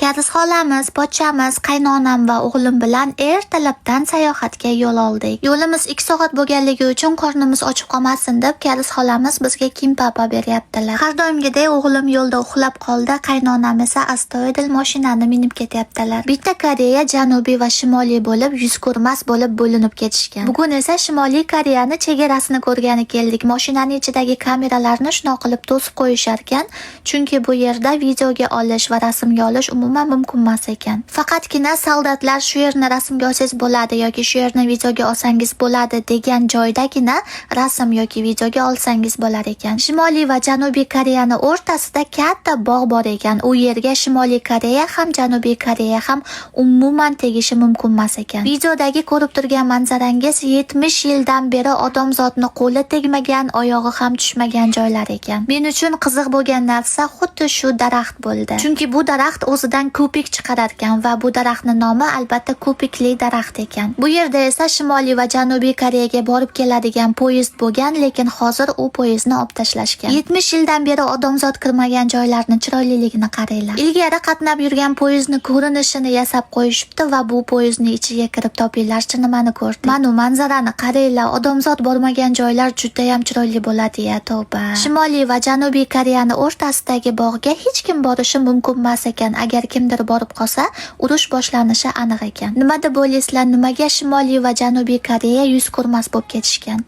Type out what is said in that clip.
Kadis xolamiz, pochchamiz, qaynonam va o'g'lim bilan ertalabdan sayohatga yo'l oldik. Yo'limiz 2 soat bo'lganligi uchun qornimiz ochib qolmasin deb kadis xolamiz bizga kimbap beryaptilar. Har doimgidek o'g'lim yo'lda uxlab qoldi, qaynonam esa astoydil mashinani minib ketyaptilar. Bitta Koreya janubiy va shimoliy bo'lib, yuz ko'rmas bo'lib bo'linib ketishgan. Bugun esa Shimoliy Koreyani chegarasini ko'rgani keldik. Mashinaning ichidagi kameralarni shunaqa qilib to'sib qo'yishar ekan, chunki bu yerda videoga olish va rasmga olish umuman mumkin emas ekan. Faqatgina soldatlar shu yerni rasmga olsangiz bo'ladi yoki shu yerni videoga olsangiz bo'ladi degan joydagina rasm yoki videoga olsangiz bo'lar ekan. Shimoliy va Janubiy Koreyani o'rtasida katta bog' bor ekan. U yerga Shimoliy Koreya ham Janubiy Koreya ham umuman tegishi mumkin emas ekan. Videodagi ko'rib turgan manzarangiz 70 yildan beri odamzodni qo'li tegmagan, oyog'i ham tushmagan joylar ekan. Men uchun qiziq bo'lgan narsa xuddi shu daraxt bo'ldi. Chunki bu daraxt o'zidan ko'pik chiqarar ekan va bu daraxtning nomi albatta ko'pikli daraxt ekan. Bu yerda esa Shimoliy va Janubiy Koreyaga borib keladigan poyezd bo'lgan, lekin hozir u poyezdni olib tashlashgan. 70 yildan beri odamzod kirmagan joylarning chiroyliligini qaranglar. Ilgari qatnab yurgan poyezdni ko'rinishini yasab qo'yishibdi va bu poyezdning ichiga kirib topinglarchi nimani ko'rdik. Mana manzarani qaranglar, odamzod bormagan joylar juda ham chiroyli bo'ladi-ya, tavba. Shimoliy va Janubiy Koreyani o'rtasidagi bog'ga hech kim borishi mumkin emas ekan. Agar kimdir borib qolsa, urush boshlanishi aniq ekan. Nima deb o'ylaysizlar, nimaga Shimoliy va Janubiy Koreya yuz ko'rmas bo'lib ketishgan?